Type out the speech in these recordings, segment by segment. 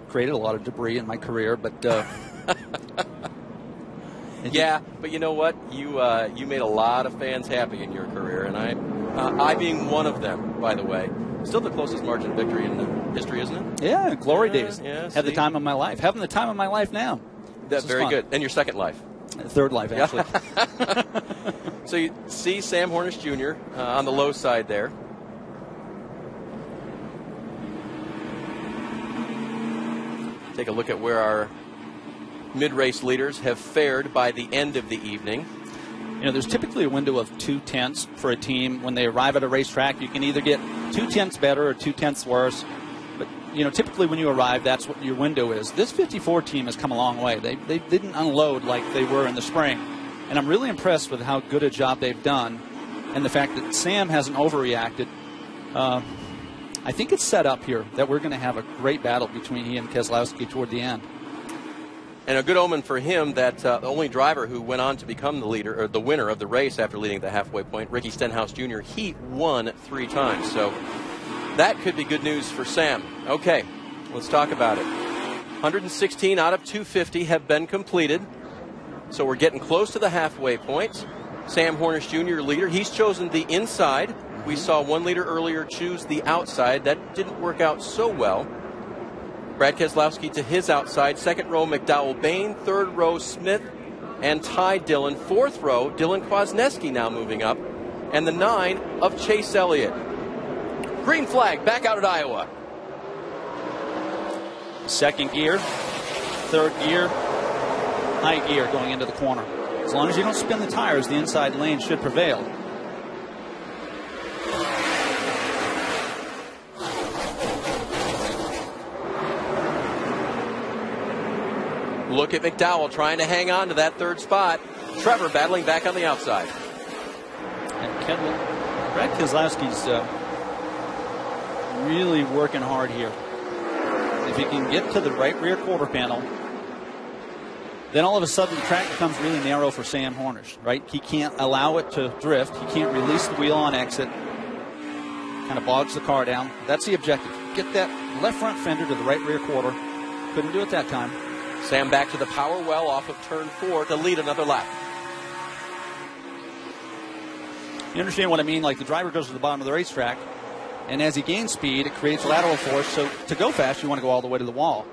created a lot of debris in my career, but yeah, but you know what? You made a lot of fans happy in your career, and I being one of them, by the way. Still the closest margin of victory in history, isn't it? Yeah, glory days. Yeah, had the time of my life. Having the time of my life now. That's very good. And your second life. Third life, actually. So you see Sam Hornish Jr. On the low side there. Take a look at where our mid-race leaders have fared by the end of the evening. You know, there's typically a window of 2/10 for a team. When they arrive at a racetrack, you can either get 2/10 better or 2/10 worse. But, you know, typically when you arrive, that's what your window is. This 54 team has come a long way. They didn't unload like they were in the spring. And I'm really impressed with how good a job they've done and the fact that Sam hasn't overreacted. I think it's set up here that we're going to have a great battle between he and Keselowski toward the end. And a good omen for him that the only driver who went on to become the leader or the winner of the race after leading the halfway point, Ricky Stenhouse Jr., he won 3 times. So that could be good news for Sam. Okay, let's talk about it. 116 out of 250 have been completed. So we're getting close to the halfway point. Sam Hornish Jr., leader. He's chosen the inside. We saw one leader earlier choose the outside. That didn't work out so well. Brad Keselowski to his outside. Second row, McDowell Bain. Third row, Smith and Ty Dillon. Fourth row, Dylan Kwasniewski now moving up. And the 9 of Chase Elliott. Green flag back out at Iowa. Second gear, third gear, high gear going into the corner. As long as you don't spin the tires, the inside lane should prevail. Look at McDowell trying to hang on to that third spot. Trevor battling back on the outside. And Brad Keselowski's really working hard here. If he can get to the right rear quarter panel, then all of a sudden the track becomes really narrow for Sam Hornish, right? He can't allow it to drift. He can't release the wheel on exit. Kind of bogs the car down. That's the objective. Get that left front fender to the right rear quarter. Couldn't do it that time. Sam back to the power well off of turn 4 to lead another lap. You understand what I mean? Like the driver goes to the bottom of the racetrack, and as he gains speed, it creates lateral force. So to go fast, you want to go all the way to the wall.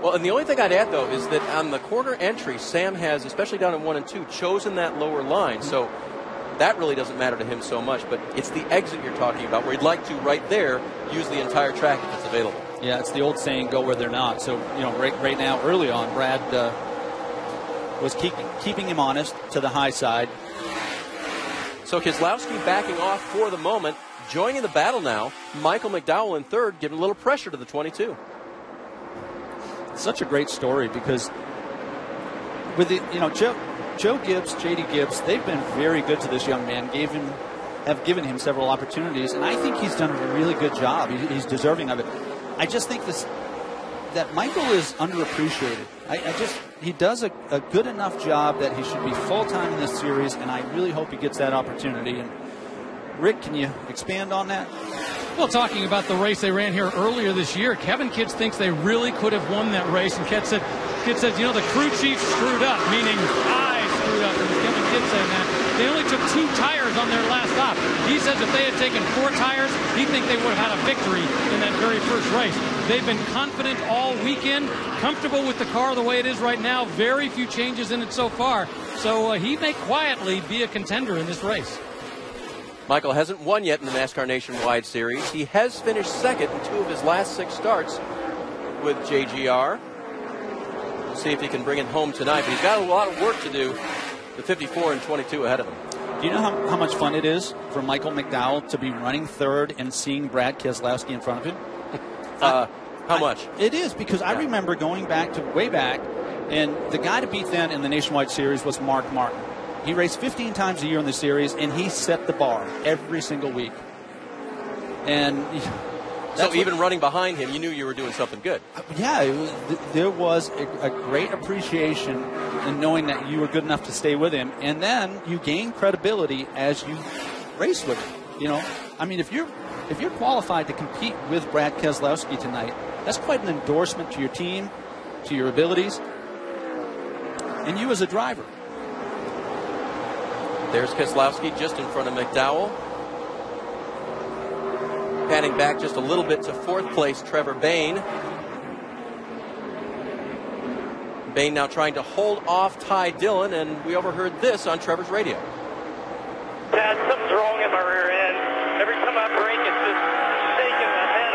Well, and the only thing I'd add, though, is that on the corner entry, Sam has, especially down in 1 and 2, chosen that lower line. So that really doesn't matter to him so much. But it's the exit you're talking about, where he'd like to, right there, use the entire track if it's available. Yeah, it's the old saying, go where they're not. So, you know, right now, early on, Brad was keeping him honest to the high side. So Keselowski backing off for the moment. Joining the battle now, Michael McDowell in third, giving a little pressure to the 22. Such a great story because with the, you know, Joe Gibbs, J.D. Gibbs, they've been very good to this young man, have given him several opportunities, and I think he's done a really good job. He's deserving of it. I just think that Michael is underappreciated. He does a good enough job that he should be full-time in this series, and I really hope he gets that opportunity. And Rick, can you expand on that? Well, talking about the race they ran here earlier this year, Kevin Kitts thinks they really could have won that race, and Kitts says, you know, the crew chief screwed up, meaning I screwed up, and Kevin Kitts saying that. They only took 2 tires on their last stop. He says if they had taken 4 tires, he thinks they would have had a victory in that very first race. They've been confident all weekend, comfortable with the car the way it is right now. Very few changes in it so far. So he may quietly be a contender in this race. Michael hasn't won yet in the NASCAR Nationwide Series. He has finished second in 2 of his last 6 starts with JGR. We'll see if he can bring it home tonight, but he's got a lot of work to do. The 54 and 22 ahead of him. Do you know how much fun it is for Michael McDowell to be running third and seeing Brad Keselowski in front of him? How much? It is, because I remember going back to way back, and the guy to beat then in the Nationwide Series was Mark Martin. He raced 15 times a year in the series, and he set the bar every single week. And so even running behind him, you knew you were doing something good. Yeah, there was a great appreciation in knowing that you were good enough to stay with him, and then you gain credibility as you race with him. You know, I mean, if you're qualified to compete with Brad Keselowski tonight, That's quite an endorsement to your team, to your abilities, and you as a driver. There's Keselowski just in front of McDowell. Panning back just a little bit to fourth place, Trevor Bayne. Bayne now trying to hold off Ty Dillon, and we overheard this on Trevor's radio. Dad, something's wrong in my rear end. Every time I brake, it's just shaking the head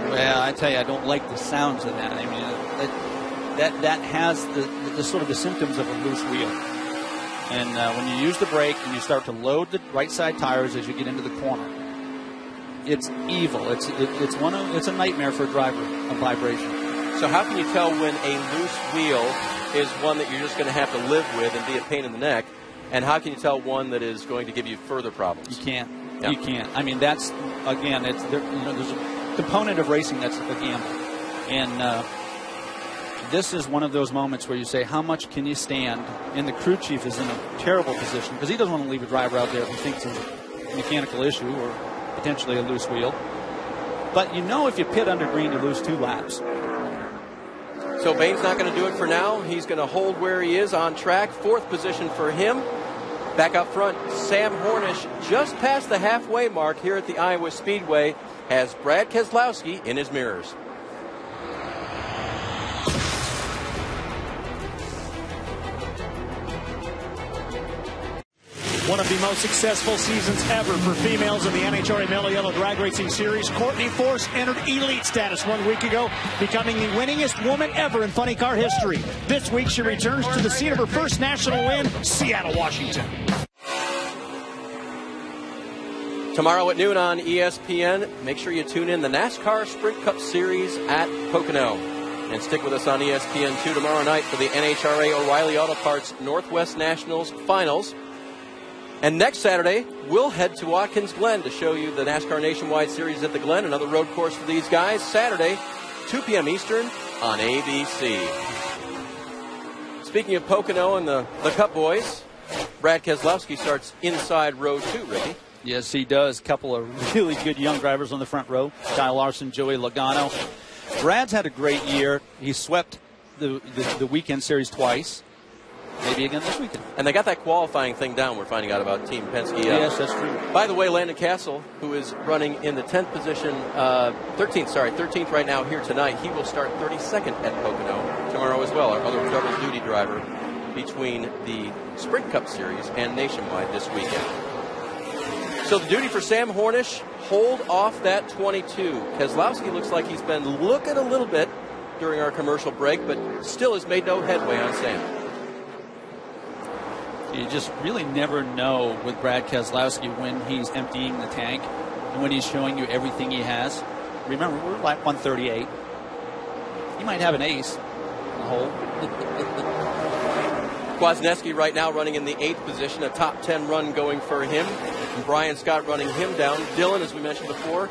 off. Well, I tell you, I don't like the sounds of that. I mean, that has the sort of the symptoms of a loose wheel. And when you use the brake and you start to load the right side tires as you get into the corner, it's evil. It's a nightmare for a driver, a vibration. So how can you tell when a loose wheel is one that you're just going to have to live with and be a pain in the neck? And how can you tell one that is going to give you further problems? You can't. Yeah. You can't. I mean, that's, again, there's a component of racing that's a gamble. And this is one of those moments where you say, how much can you stand? And the crew chief is in a terrible position because he doesn't want to leave a driver out there who thinks there's a mechanical issue or potentially a loose wheel. But you know if you pit under green, you lose 2 laps. So Bayne's not going to do it for now. He's going to hold where he is on track. 4th position for him. Back up front, Sam Hornish, just past the halfway mark here at the Iowa Speedway, has Brad Keselowski in his mirrors. One of the most successful seasons ever for females in the NHRA Mellow Yellow Drag Racing Series. Courtney Force entered elite status 1 week ago, becoming the winningest woman ever in funny car history. This week, she returns to the scene of her first national win, Seattle, Washington. Tomorrow at noon on ESPN, make sure you tune in the NASCAR Sprint Cup Series at Pocono. And stick with us on ESPN2 tomorrow night for the NHRA O'Reilly Auto Parts Northwest Nationals Finals. And next Saturday, we'll head to Watkins Glen to show you the NASCAR Nationwide Series at the Glen, another road course for these guys. Saturday, 2 p.m. Eastern on ABC. Speaking of Pocono and the Cup boys, Brad Keselowski starts inside row 2, Ricky. Yes, he does. A couple of really good young drivers on the front row. Kyle Larson, Joey Logano. Brad's had a great year. He swept the weekend series twice. Maybe again this weekend. And they got that qualifying thing down, we're finding out about Team Penske. Yes, that's true. By the way, Landon Castle, who is running in the 10th position, 13th right now here tonight, he will start 32nd at Pocono tomorrow as well, our other double duty driver between the Sprint Cup Series and Nationwide this weekend. So the duty for Sam Hornish, hold off that 22. Keselowski looks like he's been looking a little bit during our commercial break, but still has made no headway on Sam. You just really never know with Brad Keselowski when he's emptying the tank and when he's showing you everything he has. Remember, we're lap 138. He might have an ace in the hole. Kwasniewski right now running in the 8th position, a top 10 run going for him. And Brian Scott running him down. Dillon, as we mentioned before,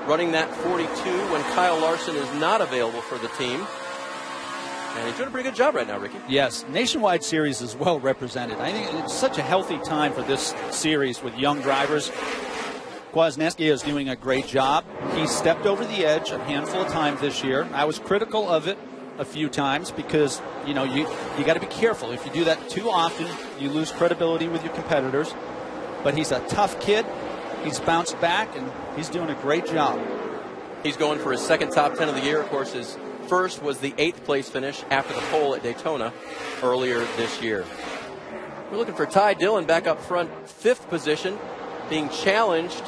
running that 42 when Kyle Larson is not available for the team. And he's doing a pretty good job right now, Ricky. Yes, Nationwide Series is well represented. I think it's such a healthy time for this series with young drivers. Kwasniewski is doing a great job. He stepped over the edge a handful of times this year. I was critical of it a few times because, you got to be careful. If you do that too often, you lose credibility with your competitors. But he's a tough kid. He's bounced back, and he's doing a great job. He's going for his 2nd top 10 of the year. Of course, his first was the 8th place finish after the pole at Daytona earlier this year. We're looking for Ty Dillon back up front, 5th position, being challenged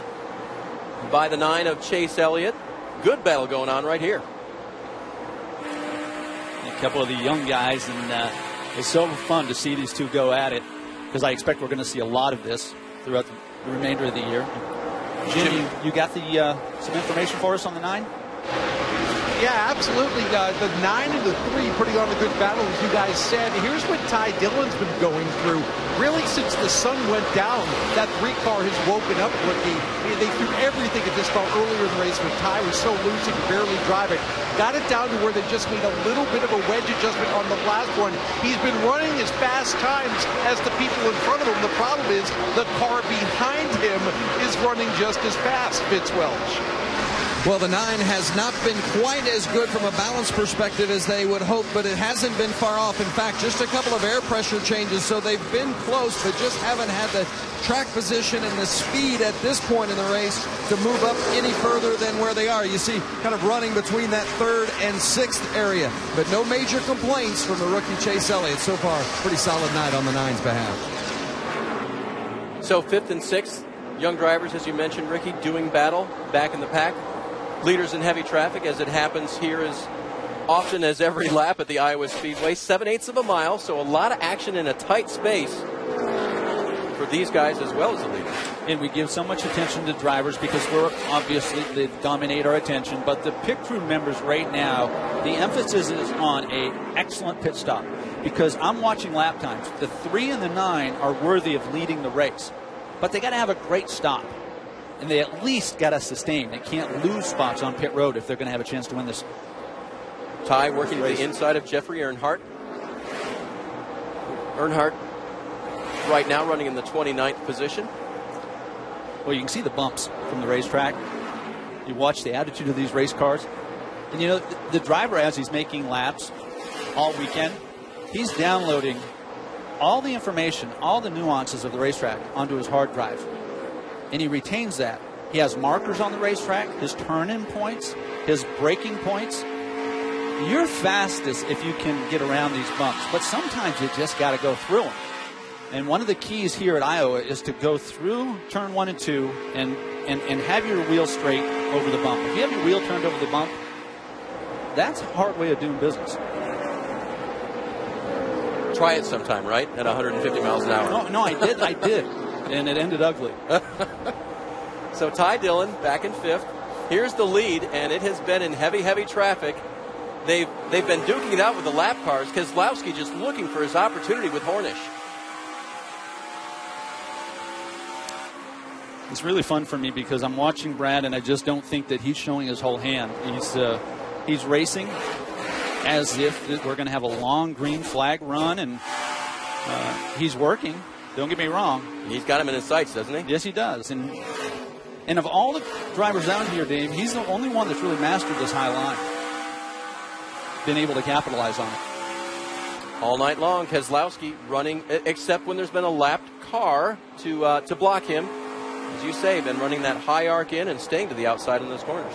by the 9 of Chase Elliott. Good battle going on right here. A couple of the young guys, and it's so fun to see these two go at it because I expect we're going to see a lot of this throughout the remainder of the year. Jim, you got some information for us on the 9? Yeah, absolutely. The 9 and the 3 putting on a good battle, as you guys said. Here's what Ty Dillon's been going through. Really, since the sun went down, that 3 car has woken up Ricky. They threw everything at this car earlier in the race when Ty was so loose he could barely drive it. Got it down to where they just made a little bit of a wedge adjustment on the last one. He's been running as fast times as the people in front of him. The problem is the car behind him is running just as fast, Fitz Welch. Well, the 9 has not been quite as good from a balance perspective as they would hope, but it hasn't been far off. In fact, just a couple of air pressure changes, so they've been close, but just haven't had the track position and the speed at this point in the race to move up any further than where they are. You see, kind of running between that 3rd and 6th area, but no major complaints from the rookie Chase Elliott. So far, pretty solid night on the 9's behalf. So 5th and 6th, young drivers, as you mentioned, Ricky, doing battle back in the pack. Leaders in heavy traffic, as it happens here as often as every lap at the Iowa Speedway. 7/8 of a mile, so a lot of action in a tight space for these guys as well as the leaders. And we give so much attention to drivers because we're obviously, they dominate our attention. But the pit crew members right now, the emphasis is on a excellent pit stop because I'm watching lap times. The 3 and the 9 are worthy of leading the race, but they got to have a great stop. And they at least got to sustain. They can't lose spots on pit road if they're going to have a chance to win this. Ty working to the inside of Jeffrey Earnhardt. Earnhardt right now running in the 29th position. Well, you can see the bumps from the racetrack. You watch the attitude of these race cars. And, you know, the driver, as he's making laps all weekend, he's downloading all the information, all the nuances of the racetrack onto his hard drive. And he retains that. He has markers on the racetrack, his turn-in points, his braking points. You're fastest if you can get around these bumps, but sometimes you just got to go through them. And one of the keys here at Iowa is to go through turn 1 and 2 and have your wheel straight over the bump. If you have your wheel turned over the bump, that's a hard way of doing business. Try it sometime, right? At 150 miles an hour. No, I did. And it ended ugly. So Ty Dillon back in 5th. Here's the lead, and it has been in heavy traffic. They've been duking it out with the lap cars. Keselowski just looking for his opportunity with Hornish. It's really fun for me because I'm watching Brad, and I just don't think that he's showing his whole hand. He's racing as if we're going to have a long green flag run, and he's working. Don't get me wrong. He's got him in his sights, doesn't he? Yes, he does. And of all the drivers out here, Dave, he's the only one that's really mastered this high line. Been able to capitalize on it. All night long, Keselowski running, except when there's been a lapped car to block him. As you say, been running that high arc in and staying to the outside in those corners.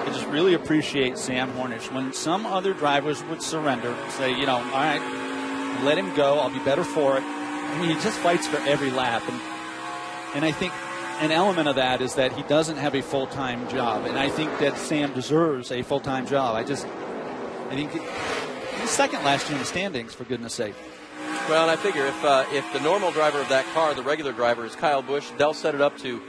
I just really appreciate Sam Hornish. When some other drivers would surrender, say, you know, all right, let him go, I'll be better for it. I mean, he just fights for every lap. And I think an element of that is that he doesn't have a full-time job. And I think that Sam deserves a full-time job. I think he's second last year in the standings, for goodness sake. Well, and I figure if the normal driver of that car, the regular driver, is Kyle Busch, they'll set it up to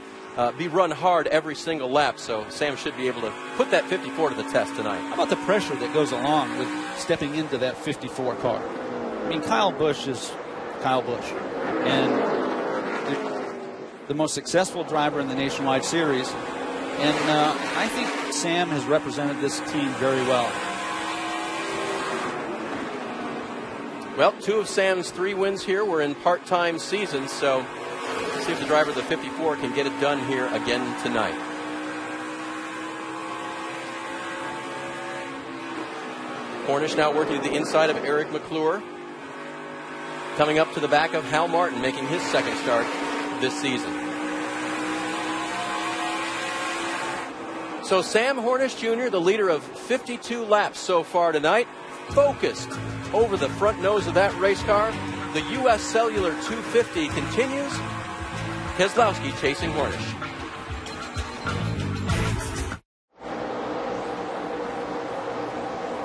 be run hard every single lap. So Sam should be able to put that 54 to the test tonight. How about the pressure that goes along with stepping into that 54 car? I mean, Kyle Busch is Kyle Busch. And the most successful driver in the Nationwide Series. And I think Sam has represented this team very well. Well, 2 of Sam's 3 wins here were in part-time seasons, so let's see if the driver of the 54 can get it done here again tonight. Hornish now working to the inside of Eric McClure. Coming up to the back of Hal Martin, making his second start this season. So Sam Hornish Jr., the leader of 52 laps so far tonight, focused over the front nose of that race car. The U.S. Cellular 250 continues. Keselowski chasing Hornish.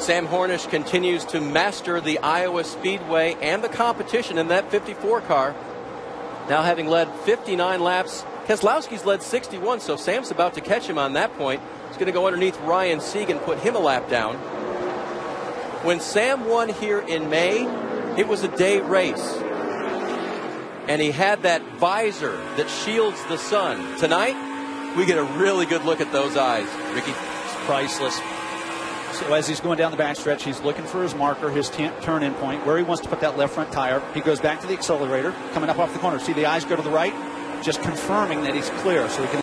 Sam Hornish continues to master the Iowa Speedway and the competition in that 54 car. Now having led 59 laps, Keselowski's led 61, so Sam's about to catch him on that point. He's going to go underneath Ryan Sieg and put him a lap down. When Sam won here in May, it was a day race. And he had that visor that shields the sun. Tonight, we get a really good look at those eyes, Ricky. It's priceless. So as he's going down the backstretch, he's looking for his marker, his turn-in point, where he wants to put that left front tire. He goes back to the accelerator, coming up off the corner. See the eyes go to the right? Just confirming that he's clear so he can